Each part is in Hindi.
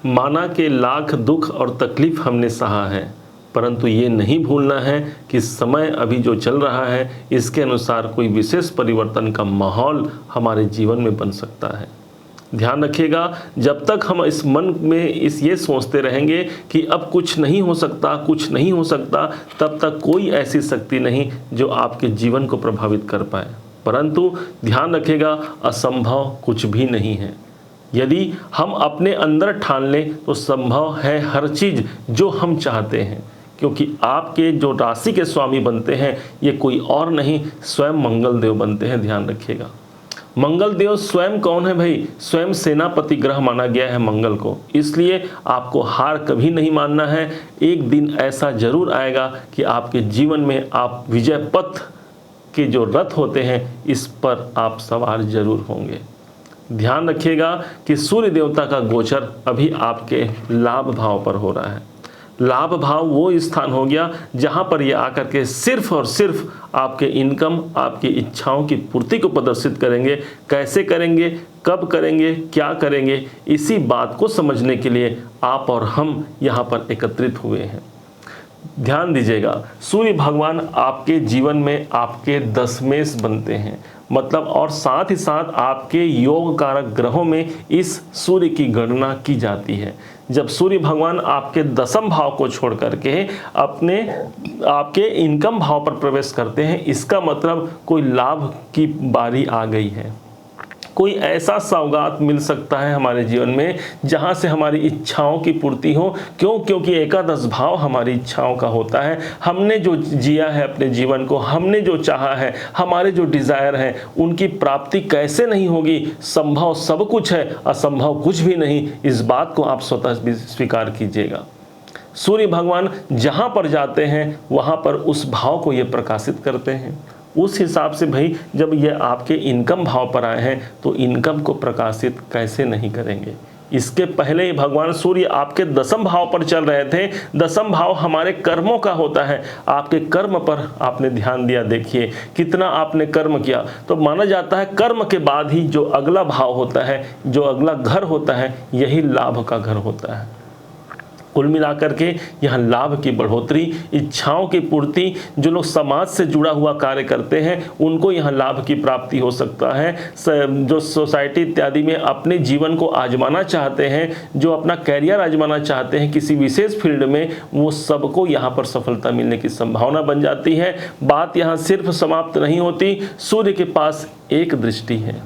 माना के लाख दुख और तकलीफ हमने सहा है, परंतु ये नहीं भूलना है कि समय अभी जो चल रहा है इसके अनुसार कोई विशेष परिवर्तन का माहौल हमारे जीवन में बन सकता है। ध्यान रखिएगा, जब तक हम इस मन में ये सोचते रहेंगे कि अब कुछ नहीं हो सकता, कुछ नहीं हो सकता, तब तक कोई ऐसी शक्ति नहीं जो आपके जीवन को प्रभावित कर पाए। परंतु ध्यान रखिएगा, असंभव कुछ भी नहीं है। यदि हम अपने अंदर ठान लें तो संभव है हर चीज़ जो हम चाहते हैं, क्योंकि आपके जो राशि के स्वामी बनते हैं ये कोई और नहीं, स्वयं मंगल देव बनते हैं। ध्यान रखिएगा, मंगल देव स्वयं कौन है भाई? स्वयं सेनापति ग्रह माना गया है मंगल को। इसलिए आपको हार कभी नहीं मानना है। एक दिन ऐसा जरूर आएगा कि आपके जीवन में आप विजय पथ के जो रथ होते हैं इस पर आप सवार जरूर होंगे। ध्यान रखिएगा कि सूर्य देवता का गोचर अभी आपके लाभ भाव पर हो रहा है। लाभ भाव वो स्थान हो गया जहां पर ये आकर के सिर्फ और सिर्फ आपके इनकम, आपकी इच्छाओं की पूर्ति को प्रदर्शित करेंगे। कैसे करेंगे, कब करेंगे, क्या करेंगे, इसी बात को समझने के लिए आप और हम यहाँ पर एकत्रित हुए हैं। ध्यान दीजिएगा, सूर्य भगवान आपके जीवन में आपके दशमेश बनते हैं, मतलब और साथ ही साथ आपके योग कारक ग्रहों में इस सूर्य की गणना की जाती है। जब सूर्य भगवान आपके दशम भाव को छोड़ करके आपके इनकम भाव पर प्रवेश करते हैं, इसका मतलब कोई लाभ की बारी आ गई है। कोई ऐसा सौगात मिल सकता है हमारे जीवन में जहां से हमारी इच्छाओं की पूर्ति हो। क्यों? क्योंकि एकादश भाव हमारी इच्छाओं का होता है। हमने जो जिया है अपने जीवन को, हमने जो चाहा है, हमारे जो डिज़ायर हैं, उनकी प्राप्ति कैसे नहीं होगी? संभव सब कुछ है, असंभव कुछ भी नहीं। इस बात को आप स्वतः भी स्वीकार कीजिएगा। सूर्य भगवान जहां पर जाते हैं वहां पर उस भाव को ये प्रकाशित करते हैं। उस हिसाब से भाई जब ये आपके इनकम भाव पर आए हैं तो इनकम को प्रकाशित कैसे नहीं करेंगे? इसके पहले ही भगवान सूर्य आपके दशम भाव पर चल रहे थे। दशम भाव हमारे कर्मों का होता है। आपके कर्म पर आपने ध्यान दिया, देखिए कितना आपने कर्म किया। तो माना जाता है कर्म के बाद ही जो अगला भाव होता है, जो अगला घर होता है, यही लाभ का घर होता है। कुल मिलाकर के यहाँ लाभ की बढ़ोतरी, इच्छाओं की पूर्ति, जो लोग समाज से जुड़ा हुआ कार्य करते हैं उनको यहाँ लाभ की प्राप्ति हो सकता है। जो सोसाइटी इत्यादि में अपने जीवन को आजमाना चाहते हैं, जो अपना कैरियर आजमाना चाहते हैं किसी विशेष फील्ड में, वो सबको यहाँ पर सफलता मिलने की संभावना बन जाती है। बात यहाँ सिर्फ समाप्त नहीं होती। सूर्य के पास एक दृष्टि है,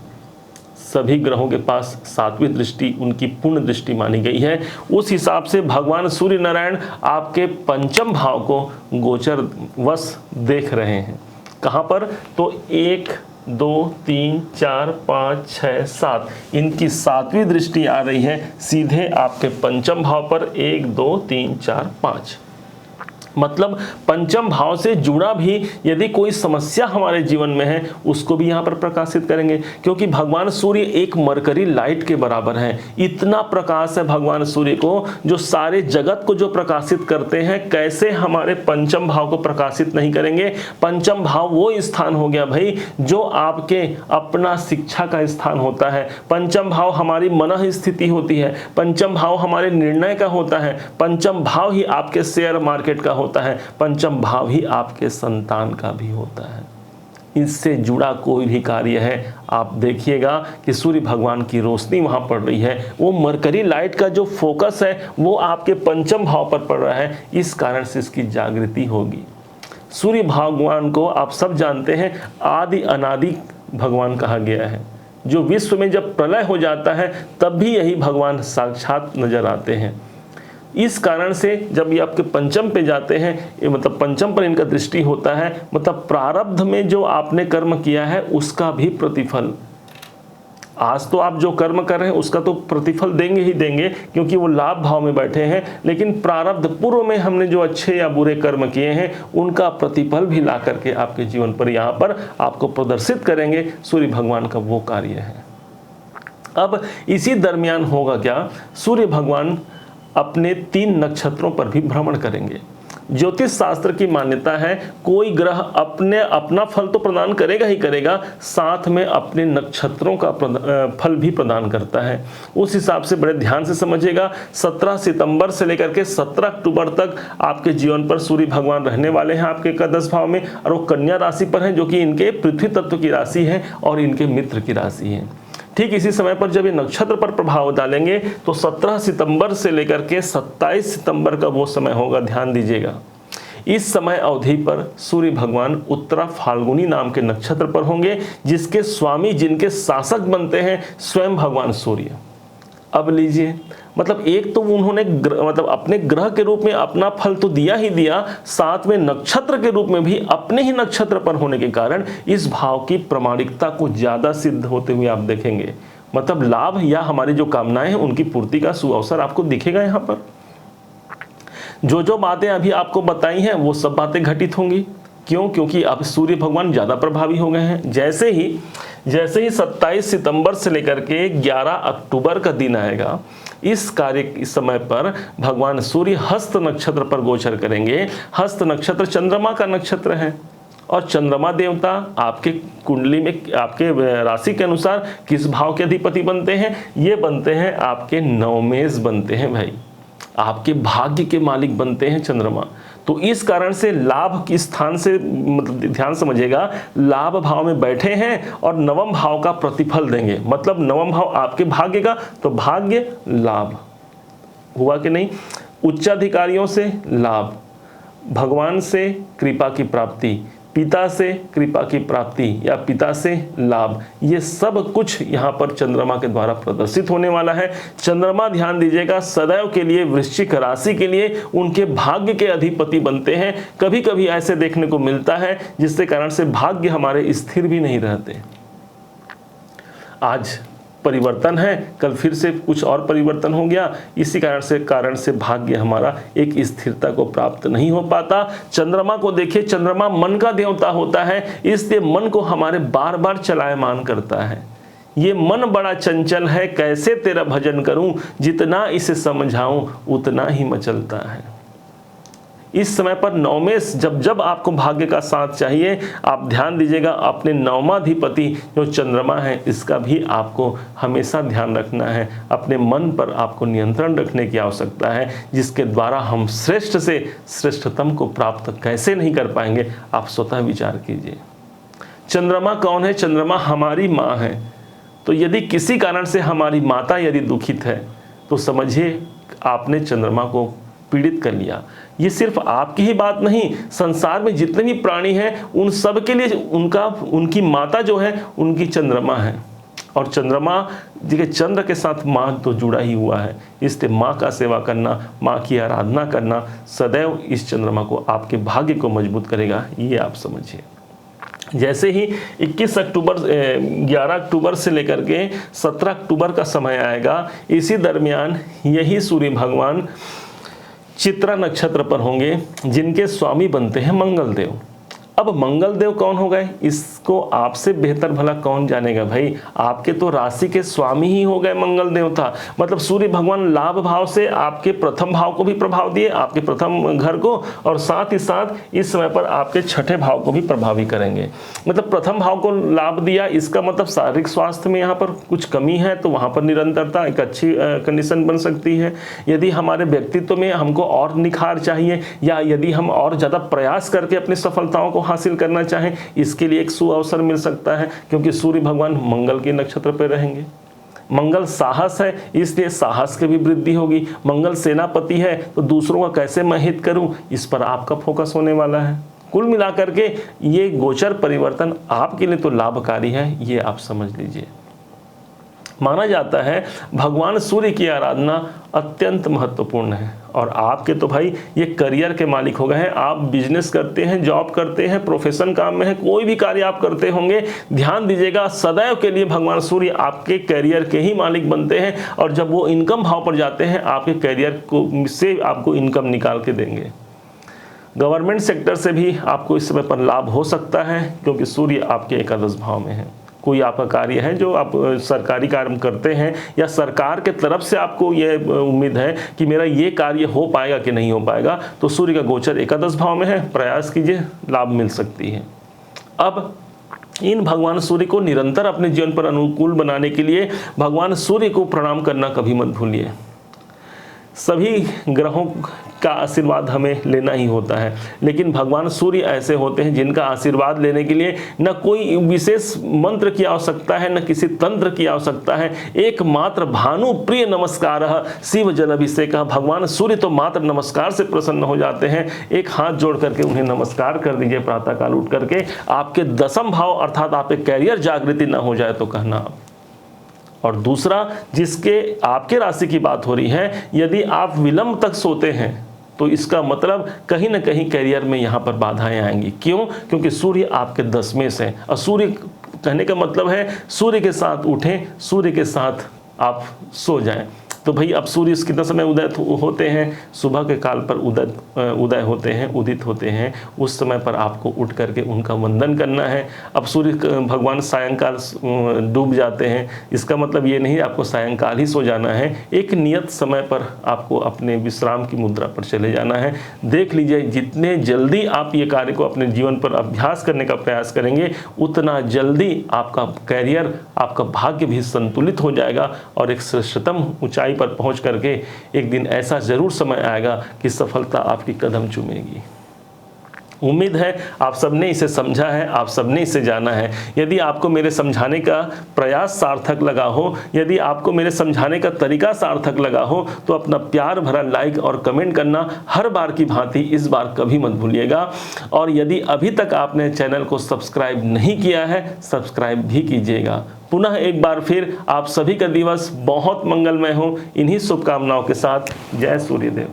सभी ग्रहों के पास सातवीं दृष्टि उनकी पूर्ण दृष्टि मानी गई है। उस हिसाब से भगवान सूर्य नारायण आपके पंचम भाव को गोचर वश देख रहे हैं। कहाँ पर? तो 1, 2, 3, 4, 5, 6, 7 इनकी सातवीं दृष्टि आ रही है सीधे आपके पंचम भाव पर। 1, 2, 3, 4, 5 मतलब पंचम भाव से जुड़ा भी यदि कोई समस्या हमारे जीवन में है उसको भी यहाँ पर प्रकाशित करेंगे, क्योंकि भगवान सूर्य एक मरकरी लाइट के बराबर है। इतना प्रकाश है भगवान सूर्य को, जो सारे जगत को जो प्रकाशित करते हैं। कैसे हमारे पंचम भाव को प्रकाशित नहीं करेंगे? पंचम भाव वो स्थान हो गया भाई जो आपके अपना शिक्षा का स्थान होता है। पंचम भाव हमारी मन स्थिति होती है। पंचम भाव हमारे निर्णय का होता है। पंचम भाव ही आपके शेयर मार्केट का होता है। पंचम भाव ही आपके संतान का भी होता है। इससे जुड़ा कोई भी कार्य है, आप देखिएगा कि सूर्य भगवान की रोशनी वहां पड़ रही है। वो मरकरी लाइट का जो फोकस है वो आपके पंचम भाव पर पड़ रहा है। इस कारण से इसकी जागृति होगी। सूर्य भगवान को आप सब जानते हैं आदि अनादि भगवान कहा गया है। जो विश्व में जब प्रलय हो जाता है तब भी यही भगवान साक्षात नजर आते हैं। इस कारण से जब ये आपके पंचम पे जाते हैं, ये मतलब पंचम पर इनका दृष्टि होता है, मतलब प्रारब्ध में जो आपने कर्म किया है उसका भी प्रतिफल, आज तो आप जो कर्म कर रहे हैं उसका तो प्रतिफल देंगे ही देंगे क्योंकि वो लाभ भाव में बैठे हैं, लेकिन प्रारब्ध पूर्व में हमने जो अच्छे या बुरे कर्म किए हैं उनका प्रतिफल भी ला करके आपके जीवन पर यहाँ पर आपको प्रदर्शित करेंगे। सूर्य भगवान का वो कार्य है। अब इसी दरमियान होगा क्या, सूर्य भगवान अपने 3 नक्षत्रों पर भी भ्रमण करेंगे। ज्योतिष शास्त्र की मान्यता है कोई ग्रह अपना फल तो प्रदान करेगा ही करेगा, साथ में अपने नक्षत्रों का फल भी प्रदान करता है। उस हिसाब से बड़े ध्यान से समझिएगा। 17 सितंबर से लेकर के 17 अक्टूबर तक आपके जीवन पर सूर्य भगवान रहने वाले हैं आपके एकादश भाव में, और वो कन्या राशि पर हैं जो कि इनके पृथ्वी तत्व की राशि है और इनके मित्र की राशि है। ठीक इसी समय पर जब ये नक्षत्र पर प्रभाव डालेंगे तो 17 सितंबर से लेकर के 27 सितंबर का वो समय होगा, ध्यान दीजिएगा। इस समय अवधि पर सूर्य भगवान उत्तरा फाल्गुनी नाम के नक्षत्र पर होंगे, जिसके स्वामी, जिनके शासक बनते हैं स्वयं भगवान सूर्य। अब लीजिए, मतलब एक तो उन्होंने मतलब अपने ग्रह के रूप में अपना फल तो दिया ही दिया, साथ में नक्षत्र के रूप में भी अपने ही नक्षत्र पर होने के कारण इस भाव की प्रामाणिकता को ज्यादा सिद्ध होते हुए आप देखेंगे। मतलब लाभ या हमारी जो कामनाएं हैं उनकी पूर्ति का सुअवसर आपको दिखेगा। यहाँ पर जो जो बातें अभी आपको बताई हैं वो सब बातें घटित होंगी। क्यों? क्योंकि अब सूर्य भगवान ज़्यादा प्रभावी हो गए हैं। जैसे ही 27 सितंबर से लेकर के 11 अक्टूबर का दिन आएगा, इस समय पर भगवान सूर्य हस्त नक्षत्र पर गोचर करेंगे। हस्त नक्षत्र चंद्रमा का नक्षत्र है और चंद्रमा देवता आपके कुंडली में, आपके राशि के अनुसार किस भाव के अधिपति बनते हैं? ये बनते हैं आपके नवमेश बनते हैं भाई, आपके भाग्य के मालिक बनते हैं चंद्रमा। तो इस कारण से लाभ के स्थान से, मतलब ध्यान समझिएगा, लाभ भाव में बैठे हैं और नवम भाव का प्रतिफल देंगे। मतलब नवम भाव आपके भाग्य का, तो भाग्य लाभ हुआ कि नहीं? उच्चाधिकारियों से लाभ, भगवान से कृपा की प्राप्ति, पिता से कृपा की प्राप्ति या पिता से लाभ, ये सब कुछ यहाँ पर चंद्रमा के द्वारा प्रदर्शित होने वाला है। चंद्रमा, ध्यान दीजिएगा, सदैव के लिए वृश्चिक राशि के लिए उनके भाग्य के अधिपति बनते हैं। कभी कभी ऐसे देखने को मिलता है जिसके कारण से भाग्य हमारे स्थिर भी नहीं रहते। आज परिवर्तन है, कल फिर से कुछ और परिवर्तन हो गया, इसी कारण से भाग्य हमारा एक स्थिरता को प्राप्त नहीं हो पाता। चंद्रमा को देखिए, चंद्रमा मन का देवता होता है, इसलिए मन को हमारे बार बार चलायमान करता है। ये मन बड़ा चंचल है, कैसे तेरा भजन करूं, जितना इसे समझाऊं उतना ही मचलता है। इस समय पर नवमेश, जब आपको भाग्य का साथ चाहिए, आप ध्यान दीजिएगा अपने नवमाधिपति जो चंद्रमा है, इसका भी आपको हमेशा ध्यान रखना है। अपने मन पर आपको नियंत्रण रखने की आवश्यकता है, जिसके द्वारा हम श्रेष्ठ से श्रेष्ठतम को प्राप्त कैसे नहीं कर पाएंगे, आप स्वतः विचार कीजिए। चंद्रमा कौन है? चंद्रमा हमारी माँ है। तो यदि किसी कारण से हमारी माता यदि दुखित है तो समझिए आपने चंद्रमा को पीड़ित कर लिया। ये सिर्फ आपकी ही बात नहीं, संसार में जितने भी प्राणी हैं उन सब के लिए उनकी माता जो है उनकी चंद्रमा है। और चंद्रमा जी के चंद्र के साथ माँ तो जुड़ा ही हुआ है, इसलिए माँ का सेवा करना, माँ की आराधना करना सदैव इस चंद्रमा को, आपके भाग्य को मजबूत करेगा, ये आप समझिए। जैसे ही 11 अक्टूबर से लेकर के 17 अक्टूबर का समय आएगा, इसी दरमियान यही सूर्य भगवान चित्रा नक्षत्र पर होंगे, जिनके स्वामी बनते हैं मंगल देव। अब मंगल देव कौन हो गए, इसको आपसे बेहतर भला कौन जानेगा भाई। आपके तो राशि के स्वामी ही हो गए मंगल देवता। मतलब सूर्य भगवान लाभ भाव से आपके प्रथम भाव को भी प्रभाव दिए, आपके प्रथम घर को, और साथ ही साथ इस समय पर आपके छठे भाव को भी प्रभावी करेंगे। मतलब प्रथम भाव को लाभ दिया, इसका मतलब शारीरिक स्वास्थ्य में यहाँ पर कुछ कमी है तो वहाँ पर निरंतरता, एक अच्छी कंडीशन बन सकती है। यदि हमारे व्यक्तित्व में हमको और निखार चाहिए, या यदि हम और ज़्यादा प्रयास करके अपनी सफलताओं को हासिल करना चाहें, इसके लिए एक सुअवसर मिल सकता है, क्योंकि सूर्य भगवान मंगल के नक्षत्र पर रहेंगे। मंगल साहस है, इसलिए साहस की भी वृद्धि होगी। मंगल सेनापति है, तो दूसरों का कैसे मैं हित करूं, इस पर आपका फोकस होने वाला है। कुल मिलाकर के ये गोचर परिवर्तन आपके लिए तो लाभकारी है, ये आप समझ लीजिए। माना जाता है भगवान सूर्य की आराधना अत्यंत महत्वपूर्ण है। और आपके तो भाई ये करियर के मालिक हो गए हैं। आप बिजनेस करते हैं, जॉब करते हैं, प्रोफेशन काम में है, कोई भी कार्य आप करते होंगे, ध्यान दीजिएगा सदैव के लिए भगवान सूर्य आपके करियर के ही मालिक बनते हैं। और जब वो इनकम भाव पर जाते हैं, आपके करियर को से आपको इनकम निकाल के देंगे। गवर्नमेंट सेक्टर से भी आपको इस समय पर लाभ हो सकता है, क्योंकि सूर्य आपके एकादश भाव में है। कोई आपका कार्य है जो आप सरकारी कार्य करते हैं या सरकार के तरफ से आपको ये उम्मीद है कि मेरा ये कार्य हो पाएगा कि नहीं हो पाएगा, तो सूर्य का गोचर एकादश भाव में है, प्रयास कीजिए, लाभ मिल सकती है। अब इन भगवान सूर्य को निरंतर अपने जीवन पर अनुकूल बनाने के लिए भगवान सूर्य को प्रणाम करना कभी मत भूलिए। सभी ग्रहों का आशीर्वाद हमें लेना ही होता है, लेकिन भगवान सूर्य ऐसे होते हैं जिनका आशीर्वाद लेने के लिए न कोई विशेष मंत्र की आवश्यकता है, न किसी तंत्र की आवश्यकता है। एकमात्र भानु प्रिय नमस्कार शिव जल अभिषेक। भगवान सूर्य तो मात्र नमस्कार से प्रसन्न हो जाते हैं। एक हाथ जोड़ करके उन्हें नमस्कार कर दीजिए प्रातःकाल उठ करके। आपके दशम भाव अर्थात आपके कैरियर जागृति न हो जाए तो कहना। और दूसरा, जिसके आपके राशि की बात हो रही है, यदि आप विलंब तक सोते हैं तो इसका मतलब कहीं ना कहीं करियर में यहाँ पर बाधाएं आएंगी। क्यों? क्योंकि सूर्य आपके 10वें से, और सूर्य कहने का मतलब है सूर्य के साथ उठें, सूर्य के साथ आप सो जाएं। तो भाई अब सूर्य कितना समय उदय होते हैं? सुबह के काल पर उदय होते हैं, उदित होते हैं। उस समय पर आपको उठ करके उनका वंदन करना है। अब सूर्य भगवान सायंकाल डूब जाते हैं, इसका मतलब ये नहीं आपको सायंकाल ही सो जाना है। एक नियत समय पर आपको अपने विश्राम की मुद्रा पर चले जाना है। देख लीजिए, जितने जल्दी आप ये कार्य को अपने जीवन पर अभ्यास करने का प्रयास करेंगे, उतना जल्दी आपका कैरियर, आपका भाग्य भी संतुलित हो जाएगा और एक श्रेष्ठतम ऊंचाई पर पहुंच करके एक दिन ऐसा जरूर समय आएगा कि सफलता आपकी कदम चूमेगी। उम्मीद है आप सबने इसे समझा है, आप सबने इसे जाना है। यदि आपको मेरे समझाने का प्रयास सार्थक लगा हो, यदि आपको मेरे समझाने का तरीका सार्थक लगा हो, तो अपना प्यार भरा लाइक और कमेंट करना हर बार की भांति इस बार कभी मत भूलिएगा। और यदि अभी तक आपने चैनल को सब्सक्राइब नहीं किया है, सब्सक्राइब भी कीजिएगा। पुनः एक बार फिर आप सभी का दिवस बहुत मंगलमय हो। इन्हीं शुभकामनाओं के साथ जय सूर्यदेव।